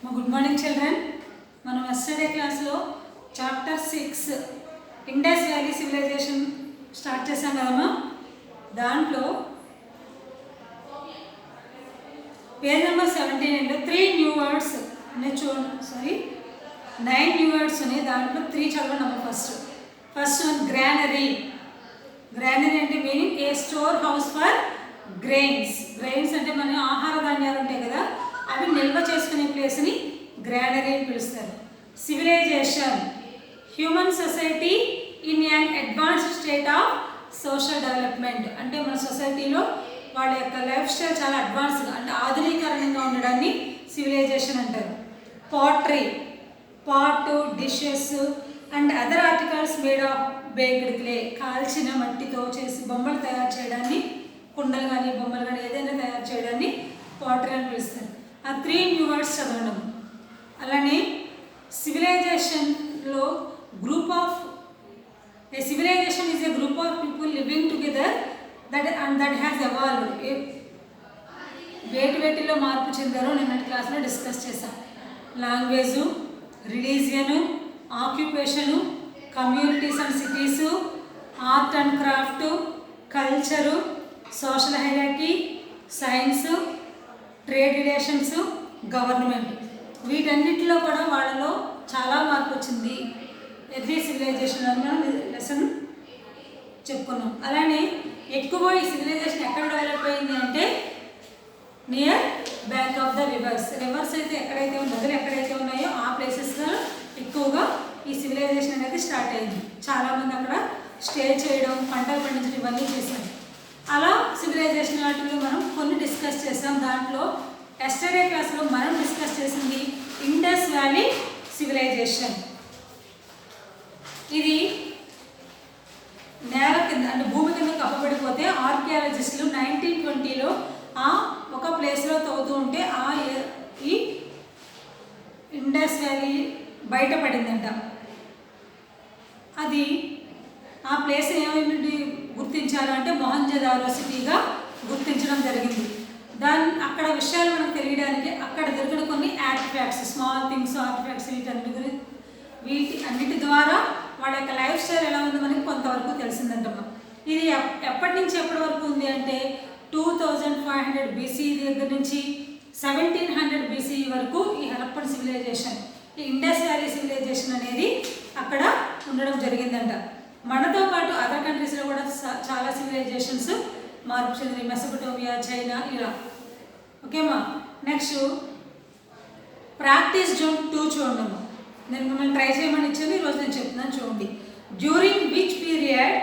Good morning children. మనం yesterday క్లాస్లో chapter 6 Indus valley civilization start చేసాం కదమ్మా. దాంట్లో పేజ్ నెంబర్ 17లో 3 న్యూ వర్డ్స్ ఉన్నాయి. చూడండి, 9 న్యూ వర్డ్స్ ఉన్నాయి. దాంట్లో 3 చదవండి. First one granary. గ్రానరీ అంటే meaning a store house for grains. Grains అంటే మన ఆహార ధాన్యాలు ఉంటాయి కదా, అవి నిల్వ చేసుకునే ప్లేస్ని గ్రానరీ అని పిలుస్తారు. Civilization human society in an advanced state of social development. అంటే మన సొసైటీలో వాళ్ళ యొక్క లైఫ్ స్టైల్ చాలా అడ్వాన్స్గా అంటే ఆధునీకరణంగా ఉండడాన్ని సివిలైజేషన్ అంటారు. Pottery, pot, dishes and other articles made of baked clay. కాల్చిన మట్టితో చేసి బొమ్మలు తయారు చేయడాన్ని, కుండలు కానీ బొమ్మలు కానీ ఏదైనా తయారు చేయడాన్ని పాటరీ అని పిలుస్తారు. ఆ 3 న్యూ వర్డ్స్ చదవడం. అలానే సివిలైజేషన్లో group of a civilization is a group of people living together that has evolved. వేటిలో మార్పు చెందారో నిన్నటి క్లాస్లో డిస్కస్ చేశాం. Language, religion, occupation, communities and cities, art and craft, culture, social hierarchy, science, trade relations, government. వీటన్నిటిలో కూడా వాళ్ళలో చాలా మార్పు వచ్చింది. ఎర్లీ సివిలైజేషన్ మనం లెసన్ చెప్పుకున్నాం. అలానే ఎక్కువ ఈ సివిలైజేషన్ ఎక్కడ డెవలప్ అయింది అంటే near bank of the reverse. Reverse అయితే ఎక్కడైతే నదులు ఎక్కడైతే ఉన్నాయో ఆ ప్లేసెస్లో ఎక్కువగా ఈ సివిలైజేషన్ అనేది స్టార్ట్ అయింది. చాలామంది అక్కడ స్టే చేయడం, పంటలు పండించడం ఇవన్నీ చేశారు. అలా సివిలైజేషన్ వాటిలో మనం కొన్ని డిస్కస్ చేసాం. దాంట్లో ఎస్టర్డే క్లాస్లో మనం డిస్కస్ చేసింది ఇండస్ వ్యాలీ సివిలైజేషన్. ఇది నేల కింద అంటే భూమి కింద కప్పబడిపోతే ఆర్కియాలజిస్టులు 1920లో ఒక ప్లేస్లో తవ్వుతూ ఉంటే ఈ ఇండస్ వ్యాలీ బయటపడిందంట. అది ఆ ప్లేస్ ఏమైంది గుర్తించారు అంటే మొహంజదారో సిటీగా గుర్తించడం జరిగింది. అక్కడ విషయాలు మనకు తెలియడానికి అక్కడ దొరికిన కొన్ని ఆర్టిఫాక్ట్స్, స్మాల్ థింగ్స్, ఆర్టిఫాక్ట్స్ వీటి అన్నిటి ద్వారా వాళ్ళ యొక్క లైఫ్ స్టైల్ ఎలా ఉందో మనకి కొంతవరకు తెలిసిందంటమ్మా. ఇది ఎప్పటి నుంచి ఎప్పటి వరకు ఉంది అంటే 2500 BC దగ్గర నుంచి 1700 BC వరకు ఈ హరప్పన్ సివిలైజేషన్, ఈ ఇండస్ వ్యాలీ సివిలైజేషన్ అనేది అక్కడ ఉండడం జరిగిందంట. మనతో పాటు అదర్ కంట్రీస్లో కూడా చాలా సివిలైజేషన్స్ మార్పు చెందిన, మెసొపొటేమియా, చైనా ఇలా. ఓకేమా. నెక్స్ట్ ప్రాక్టీస్ జోన్ 2 చూడము. నేను మిమ్మల్ని ట్రై చేయమని ఇచ్చాను, ఈరోజు నేను చెప్తున్నాను చూడండి. During which period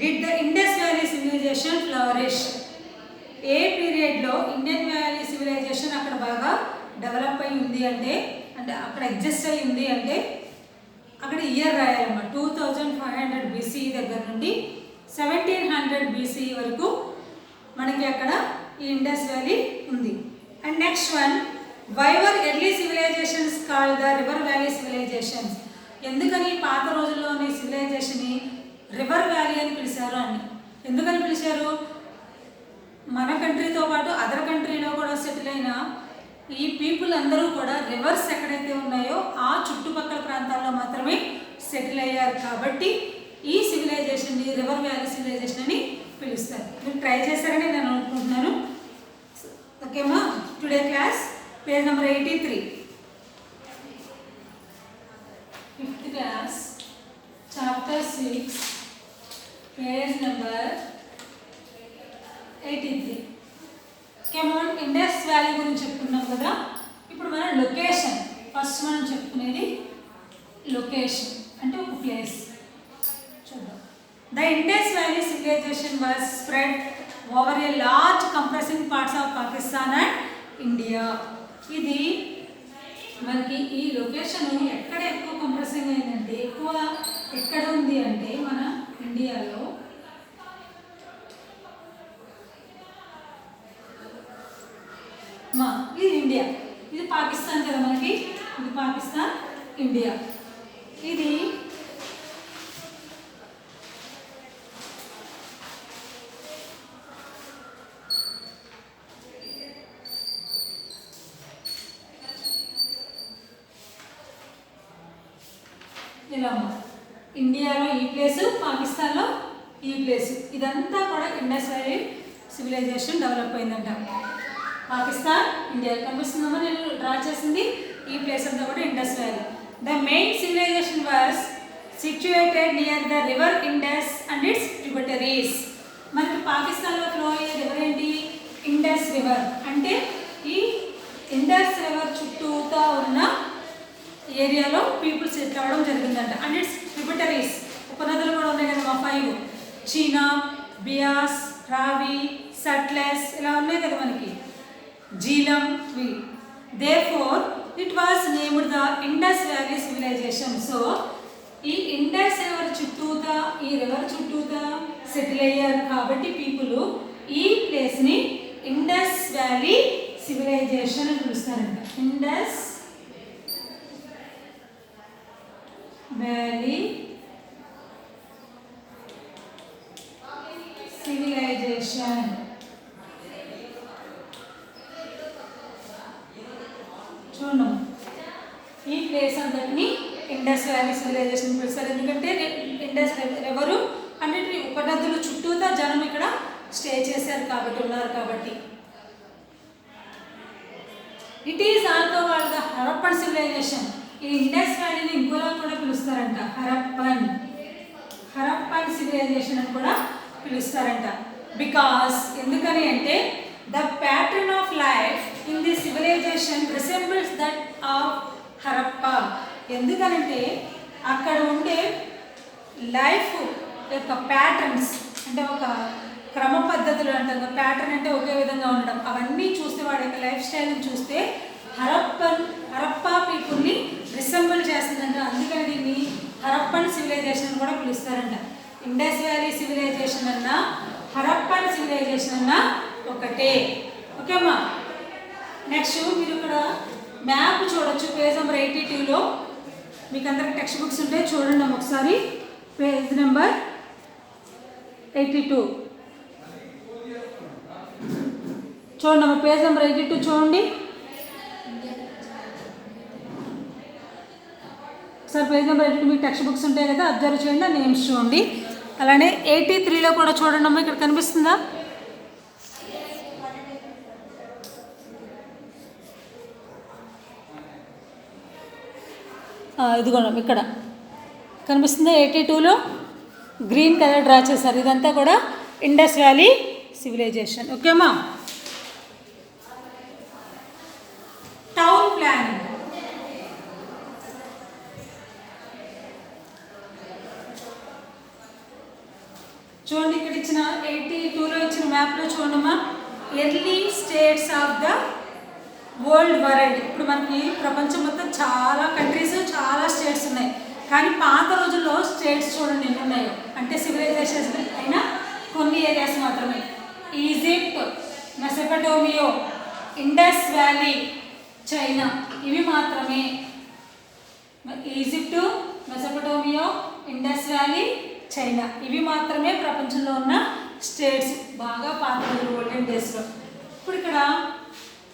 did the Indus valley civilization flourish. ఏ పీరియడ్లో ఇండియన్ వ్యాలీ సివిలైజేషన్ అక్కడ బాగా డెవలప్ అయి ఉంది అంటే అక్కడ ఎగ్జిస్ట్ అయి ఉంది అంటే అక్కడ ఇయర్ రాయాలమ్మా. 2500 BC దగ్గర నుండి 1700 BC వరకు మనకి అక్కడ ఈ ఇండస్ వ్యాలీ ఉంది. And next one, why were early civilizations called the river valley civilizations. ఎందుకని పాత రోజుల్లోని సివిలైజేషన్ని రివర్ వ్యాలీ అని పిలిచారు అని. ఎందుకని పిలిచారు? మన కంట్రీతో పాటు అదర్ కంట్రీలో కూడా సెటిల్ అయిన ఈ పీపుల్ అందరూ కూడా రివర్స్ ఎక్కడైతే ఉన్నాయో ఆ చుట్టుపక్కల ప్రాంతాల్లో మాత్రమే సెటిల్ అయ్యారు. కాబట్టి ఈ సివిలైజేషన్ని రివర్ వ్యాలీ సివిలైజేషన్ అని పిలుస్తారు. మీరు ట్రై చేశారని నేను అనుకుంటున్నాను. ఓకేమా. Today class page number 83, 5th class chapter 6 page number 83. కేమోన్ ఇండస్ వ్యాలీ గురించి చెప్పుకున్నాం కదా. ఇప్పుడు మనం లొకేషన్, ఫస్ట్ మనం చెప్పుకునేది లొకేషన్ అంటే ఒక ప్లేస్ చూద్దాం. The Indus valley civilization was spread over a large compressing parts of Pakistan and India. ఇది మనకి ఈ లొకేషన్ ఎక్కడ ఎక్కువ కంప్రెసింగ్ అయిందంటే, ఎక్కువ ఎక్కడ ఉంది అంటే మన ఇండియాలో ఇది ఇండియా, ఇది పాకిస్తాన్ కదా మనకి. ఇది పాకిస్తాన్, ఇండియా. ఇది ఇలా ఇండియాలో ఈ ప్లేసు, పాకిస్తాన్లో ఈ ప్లేసు, ఇదంతా కూడా ఇండస్ వ్యాలీ సివిలైజేషన్ డెవలప్ అయిందంట. పాకిస్తాన్, ఇండియా కనిపిస్తుందమ్మా నేను డ్రా చేసింది, ఈ ప్లేస్ అంతా కూడా Indus valley. The main civilization was situated near the river Indus and its tributaries. మనకి పాకిస్తాన్లో ఫ్లో అయ్యే రివర్ ఏంటి? Indus river. అంటే ఈ ఇండస్ రివర్ చుట్టూతా ఉన్న ఏరియాలో పీపుల్ సెటిల్ అవ్వడం జరిగిందంట. అండ్ ఇట్స్ ట్రిబ్యూటరీస్, ఉపనదులు కూడా ఉన్నాయి కదా 5, చీనా, బియాస్, రావి, సట్లెస్ ఇలా ఉన్నాయి కదా మనకి, Jhelum. Therefore it was named the Indus valley civilization. So ఈ ఇండస్ రివర్ చుట్టూతా, ఈ రివర్ చుట్టూతా సెటిల్ అయ్యారు కాబట్టి పీపుల్ ఈ ప్లేస్ని ఇండస్ వ్యాలీ సివిలైజేషన్ అని పిలుస్తారంట. Indus valley civilisation. చూడండి ఈ ప్లేస్ అంతటిని ఇండస్ వ్యాలీ సివిలైజేషన్ పిలుస్తారు. ఎందుకంటే ఇండస్ రివరు అన్నిటి ఉపనదులు చుట్టూతా జనం ఇక్కడ స్టే చేశారు కాబట్టి, ఉన్నారు కాబట్టి. It is also called the Harappan civilization. ఈ ఇండస్ వ్యాలీని ఇంకోలా కూడా పిలుస్తారంట, హరప్పన్ సివిలైజేషన్ అని కూడా పిలుస్తారంట. బికాస్ ఎందుకని అంటే the pattern of life in the civilization resembles that of Harappa. ఎందుకనంటే అక్కడ ఉండే లైఫ్ యొక్క ప్యాటర్న్స్, అంటే ఒక క్రమ పద్ధతులు అంటారు. ప్యాటర్న్ అంటే ఒకే విధంగా ఉండడం, అవన్నీ చూస్తే వాడి యొక్క లైఫ్ స్టైల్ని చూస్తే హరప్పా పీపుల్ని రిసెంబుల్ చేస్తుందంట. అందుకని దీన్ని హరప్పన్ సివిలైజేషన్ అని కూడా పిలుస్తారంట. ఇండస్ వ్యాలీ సివిలైజేషన్ అన్నా హరప్పన్ సివిలైజేషన్ అన్నా ఒకటే. ఓకే అమ్మా. నెక్స్ట్ మీరు ఇక్కడ మ్యాప్ చూడొచ్చు పేజ్ నెంబర్ 82లో. మీకు అందరికి టెక్స్ట్ బుక్స్ ఉంటాయి, చూడండి అమ్మ ఒకసారి. పేజ్ నెంబర్ 82 చూడండి అమ్మ, పేజ్ నెంబర్ 82 చూడండి ఒకసారి. పేజ్ నెంబర్ 82 మీకు టెక్స్ట్ బుక్స్ ఉంటాయి కదా, అబ్జర్వ్ చేయండి, నేమ్స్ చూడండి. అలానే 83లో కూడా చూడండి అమ్మ, ఇక్కడ కనిపిస్తుందా? ఇదిగోండి ఇక్కడ కనిపిస్తుందా? 82లో గ్రీన్ కలర్ డ్రా చేశారు. ఇదంతా కూడా ఇండస్ వ్యాలీ సివిలైజేషన్. ఓకేమా. Town planning. చూడండి ఇక్కడ ఇచ్చిన 82లో ఇచ్చిన మ్యాప్లో చూడమ్మా, early states of the world world. ఇప్పుడు మనకి ప్రపంచం మొత్తం చాలా కంట్రీస్, చాలా స్టేట్స్ ఉన్నాయి. కానీ పాత రోజుల్లో స్టేట్స్ చూడండి ఎన్ని ఉన్నాయో, అంటే సివిలైజేషన్స్ అయినా కొన్ని ఏరియాస్ మాత్రమే. ఈజిప్ట్, మెసొపటోమియా, ఇండస్ వ్యాలీ, చైనా, ఇవి మాత్రమే. Egypt, Mesopotamia, Indus valley, China, ఇవి మాత్రమే ప్రపంచంలో ఉన్న స్టేట్స్ బాగా పాత రోజులు, ఓల్డెన్ డేస్లో. ఇప్పుడు ఇక్కడ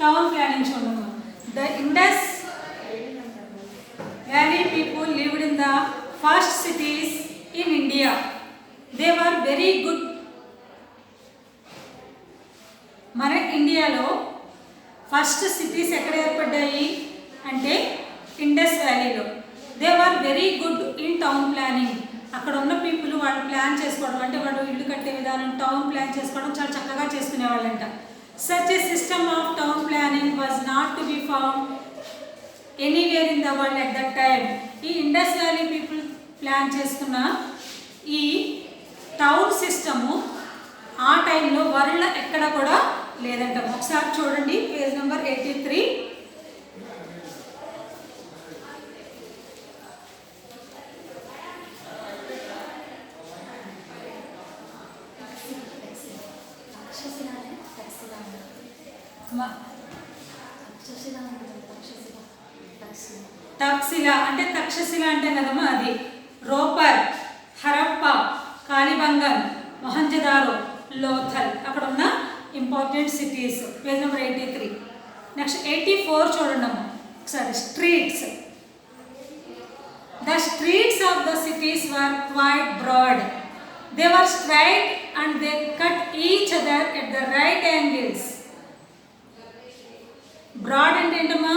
టౌన్ ప్లానింగ్ చూడము. The Indus valley people lived in the first cities in India. They were very good. మన ఇండియాలో ఫస్ట్ సిటీస్ ఎక్కడ ఏర్పడ్డాయి అంటే ఇండస్ వ్యాలీలో. They were very good in town planning. అక్కడ ఉన్న పీపుల్ వాళ్ళు ప్లాన్ చేసుకోవడం, అంటే వాళ్ళు ఇల్లు కట్టే విధానం, టౌన్ ప్లాన్ చేసుకోవడం చాలా చక్కగా చేసుకునేవాళ్ళంట. Such a system of town planning was not to be found anywhere in the world at that time. ఈ ఇండస్ వ్యాలీ పీపుల్ ప్లాన్ చేసుకున్న ఈ టౌన్ సిస్టము ఆ టైంలో వరల్డ్లో ఎక్కడ కూడా లేదంట. ఒకసారి చూడండి పేజ్ నెంబర్ 83. తక్షశిల అంటే తక్షశిల అంటే కదమ్మా అది. రోపర్, హరప్ప, కాళిబంగన్, మొహంజదారో, లోథల్ అక్కడ ఉన్న important cities. Page number 83. Next 84 చూడండి అమ్మా ఒకసారి. Streets. The streets of the cities were quite broad. They were straight and they cut each other at the right angles. Broad అంటే ఏంటమ్మా?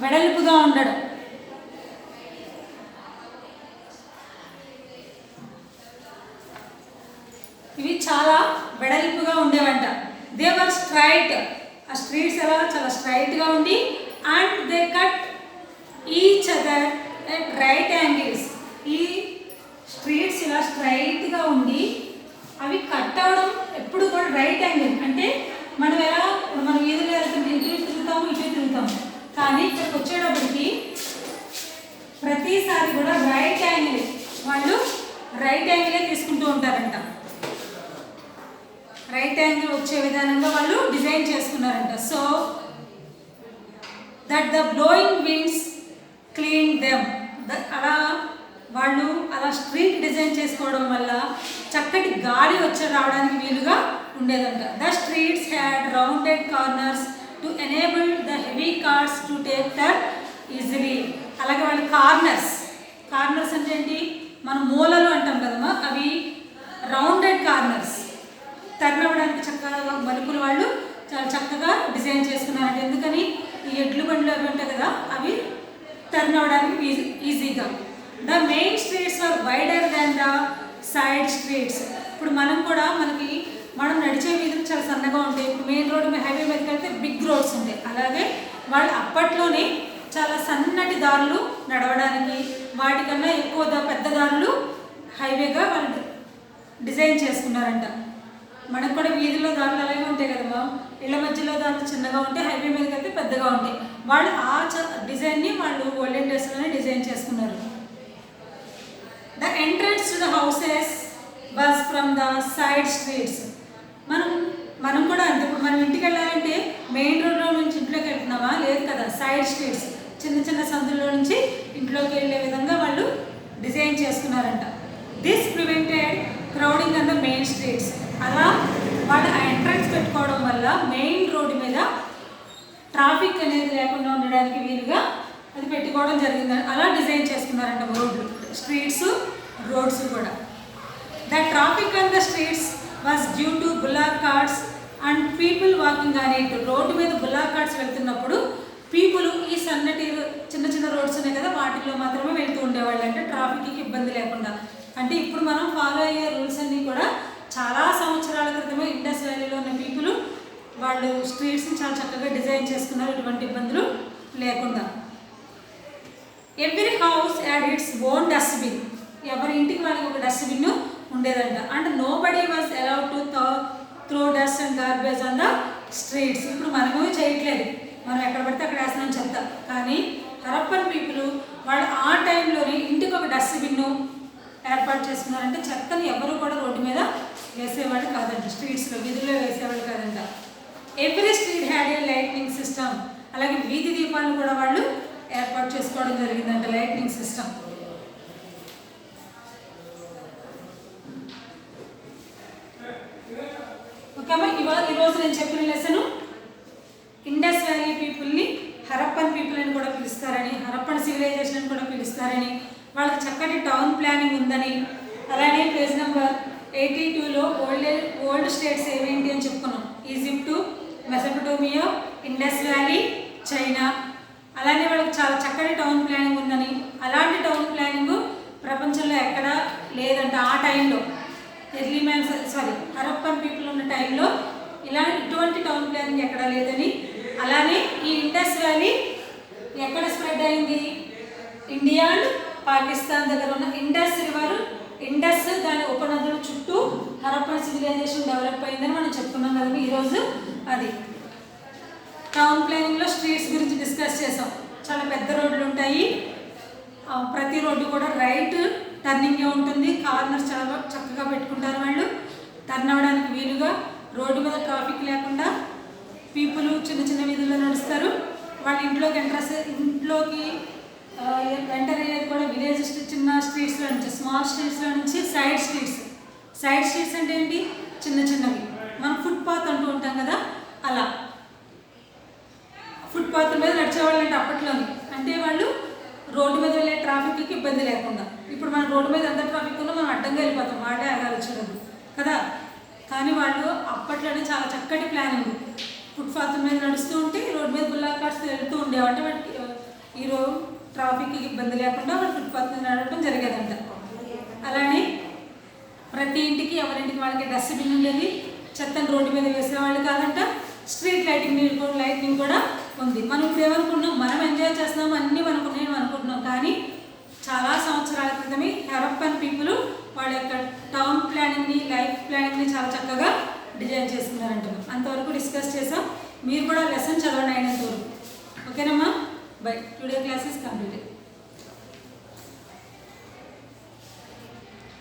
వెడల్పుగా ఉండడం. ఇవి చాలా వెడల్పుగా ఉండేవంట. దే వర్ స్ట్రైట్, ఆ స్ట్రీట్స్ ఎలా చాలా స్ట్రైట్గా ఉండి, and they cut each other at right angles. ఈ స్ట్రీట్స్ ఇలా స్ట్రైట్గా ఉండి అవి కట్ అవడం ఎప్పుడు కూడా రైట్ యాంగిల్. అంటే మనం ఎలా మనం వీధిలో వెళ్తాం, ఇటు తిరుగుతాము ఇటు తిరుగుతాము, కానీ ఇక్కడికి వచ్చేటప్పటికి ప్రతిసారి కూడా రైట్ యాంగిల్, వాళ్ళు రైట్ యాంగిలే తీసుకుంటూ ఉంటారంట. రైట్ యాంగిల్ వచ్చే విధానంగా వాళ్ళు డిజైన్ చేసుకున్నారంట. So that the blowing winds clean them. అలా వాళ్ళు అలా స్ట్రీట్ డిజైన్ చేసుకోవడం వల్ల చక్కటి గాలి వచ్చి రావడానికి వీలుగా ఉండేదంట. The streets had rounded corners to enable the heavy cars to take turn easily. అలాగే వాళ్ళు కార్నర్స్ అంటే ఏంటి, మనం మూలలు అంటాం కదమ్మా, అవి రౌండెడ్ కార్నర్స్ టర్న్ అవ్వడానికి చక్కగా మలుపులు వాళ్ళు చాలా చక్కగా డిజైన్ చేసుకున్నారంటే. ఎందుకని ఈ ఎడ్లు బండ్లు అవి ఉంటాయి కదా, అవి టర్న్ అవ్వడానికి ఈజీగా. The main streets are wider than the side streets. ఇప్పుడు మనం నడిచే వీధులు చాలా సన్నగా ఉంటాయి. ఇప్పుడు మెయిన్ రోడ్డు మీద హైవే మీదకి వెళ్తే బిగ్ రోడ్స్ ఉంటాయి. అలాగే వాళ్ళు అప్పట్లోనే చాలా సన్నటి దారులు నడవడానికి, వాటికన్నా ఎక్కువ పెద్ద దారులు హైవేగా వాళ్ళు డిజైన్ చేసుకున్నారంట. మనకు కూడా వీధిలో దారులు అలాగే ఉంటాయి కదమ్మా, ఇళ్ళ మధ్యలో దారులు చిన్నగా ఉంటాయి, హైవే మీదకి వెళ్తే పెద్దగా ఉంటాయి. వాళ్ళు ఆ డిజైన్ని వాళ్ళు ఓల్డెన్ డేస్లోనే డిజైన్ చేసుకున్నారు. The entrance to the houses was from the side streets. మనం కూడా అంతే. ఇప్పుడు మనం ఇంటికి వెళ్ళాలంటే మెయిన్ రోడ్లో నుంచి ఇంట్లోకి వెళ్తున్నామా, లేదు కదా, సైడ్ స్ట్రీట్స్ చిన్న చిన్న సందుల్లో నుంచి ఇంట్లోకి వెళ్ళే విధంగా వాళ్ళు డిజైన్ చేసుకున్నారంట. This prevented crowding on the main streets. అలా వాళ్ళు ఆ ఎంట్రన్స్ పెట్టుకోవడం వల్ల మెయిన్ రోడ్డు మీద ట్రాఫిక్ అనేది లేకుండా ఉండడానికి వీలుగా అది పెట్టుకోవడం జరిగింది. అలా డిజైన్ చేసుకున్నారంట రోడ్లు, స్ట్రీట్స్, రోడ్స్ కూడా. The traffic on the streets was due to bullock carts and people walking on it. Road మీద బుల్లాక్ కార్ట్స్ వెళ్తున్నప్పుడు పీపుల్ ఈ సన్నటి చిన్న చిన్న రోడ్స్ ఉన్నాయి కదా, వాటిల్లో మాత్రమే వెళ్తూ ఉండేవాళ్ళు, అంటే ట్రాఫిక్కి ఇబ్బంది లేకుండా. అంటే ఇప్పుడు మనం ఫాలో అయ్యే రూల్స్ అన్నీ కూడా చాలా సంవత్సరాల క్రితమే ఇండస్ వ్యాలీలో ఉన్న పీపుల్ వాళ్ళు స్ట్రీట్స్ని చాలా చక్కగా డిజైన్ చేసుకున్నారు, ఎటువంటి ఇబ్బందులు లేకుండా. Every house had its own dustbin. ఎవరి ఇంటికి వాళ్ళకి ఒక డస్ట్బిన్ ఉండేదంట. And nobody was allowed to throw dust and garbage on the streets. ఇప్పుడు మనమేమీ చేయట్లేదు, మనం ఎక్కడ పడితే అక్కడ వేస్తున్నాం చెత్త. కానీ హరప్పన్ పీపుల్ వాళ్ళు ఆ టైంలోనే ఇంటికి ఒక డస్ట్బిన్ ఏర్పాటు చేసుకున్నారంటే చెత్తని ఎవరు కూడా రోడ్డు మీద వేసేవాళ్ళు కాదంట, స్ట్రీట్స్లో వీధుల్లో వేసేవాళ్ళు కాదంట. Every street had a lightning system. అలాగే వీధి దీపాలను కూడా వాళ్ళు ఏర్పాటు చేసుకోవడం జరిగిందంట, లైట్నింగ్ సిస్టమ్. ఓకేమ్మా, ఈరోజు నేను చెప్పిన లెసను ఇండస్ వ్యాలీ పీపుల్ని హరప్పన్ పీపుల్ అని కూడా పిలుస్తారని, హరప్పన్ సివిలైజేషన్ అని కూడా పిలుస్తారని, వాళ్ళకి చక్కటి టౌన్ ప్లానింగ్ ఉందని, అలానే పేజ్ నెంబర్ 82లో ఓల్డ్ స్టేట్స్ ఏవేంటి అని చెప్పుకున్నాం. Egypt, Mesopotamia, Indus valley, China. అలానే వాళ్ళకి చాలా చక్కటి టౌన్ ప్లానింగ్ ఉందని, అలాంటి టౌన్ ప్లానింగ్ ప్రపంచంలో ఎక్కడా లేదంట ఆ టైంలో. హరప్పన్ పీపుల్ ఉన్న టైంలో ఇటువంటి టౌన్ ప్లానింగ్ ఎక్కడా లేదని. అలానే ఈ ఇండస్ వ్యాలీ ఎక్కడ స్ప్రెడ్ అయింది, ఇండియా అండ్ పాకిస్తాన్ దగ్గర ఉన్న ఇండస్ రివర్, ఇండస్ దాని ఉపనదుల చుట్టూ హరప్పన్ సివిలైజేషన్ డెవలప్ అయిందని మనం చెప్పుకున్నాం కదా ఈరోజు. అది టౌన్ ప్లానింగ్లో స్ట్రీట్స్ గురించి డిస్కస్ చేసాం. చాలా పెద్ద రోడ్లు ఉంటాయి, ప్రతి రోడ్డు కూడా రైట్ టర్నింగే ఉంటుంది, కార్నర్స్ చాలా చక్కగా పెట్టుకుంటారు వాళ్ళు టర్న్ అవ్వడానికి వీలుగా. రోడ్డు మీద ట్రాఫిక్ లేకుండా పీపుల్ చిన్న చిన్న వీధుల్లో నడుస్తారు. వాళ్ళ ఇంట్లోకి ఎంటర్ అయ్యేది కూడా విలేజ్ చిన్న స్ట్రీట్స్లో నుంచి, స్మాల్ స్ట్రీట్స్లో నుంచి సైడ్ స్ట్రీట్స్ అంటే ఏంటి, చిన్న చిన్నవి. మనం ఫుట్పాత్ అంటూ ఉంటాం కదా, అలా ఫుట్పాత్ మీద నడిచేవాళ్ళు అంటే అప్పట్లోని, అంటే వాళ్ళు రోడ్డు మీద వెళ్ళే ట్రాఫిక్కి ఇబ్బంది లేకుండా. ఇప్పుడు మన రోడ్డు మీద ఎంత ట్రాఫిక్ ఉన్నా మనం అడ్డంగా వెళ్ళిపోతాం, వాళ్ళే ఆగాలి వచ్చేటప్పుడు కదా. కానీ వాళ్ళు అప్పట్లోనే చాలా చక్కటి ప్లానింగ్, ఫుట్పాత్ మీద నడుస్తూ ఉంటే రోడ్డు మీద బుల్లా కార్స్ వెళ్తూ ఉండేవంటే వాటికి ఈరోజు ట్రాఫిక్కి ఇబ్బంది లేకుండా వాళ్ళు ఫుట్పాత్ మీద నడవడం జరిగేదంట. అలానే ప్రతి ఇంటికి ఎవరింటికి వాళ్ళకి డస్ట్బిన్ ఉండేది, చెత్తను రోడ్డు మీద వేసేవాళ్ళు కాదంట. స్ట్రీట్ లైటింగ్ కూడా ఉంది. మనం ఇప్పుడు ఏమనుకుంటున్నాం, మనం ఎంజాయ్ చేస్తున్నాం, అన్నీ మనకు ఉన్నాయని అనుకుంటున్నాం. కానీ చాలా సంవత్సరాల క్రితమే హరప్పన్ పీపుల్ వాళ్ళ యొక్క టౌన్ ప్లానింగ్ని, లైఫ్ ప్లానింగ్ని చాలా చక్కగా డిజైన్ చేసుకున్నారంటారు. అంతవరకు డిస్కస్ చేసాం. మీరు కూడా లెసన్ చదవండి అయినంత వరకు. ఓకేనమ్మా? By. Today class is completed.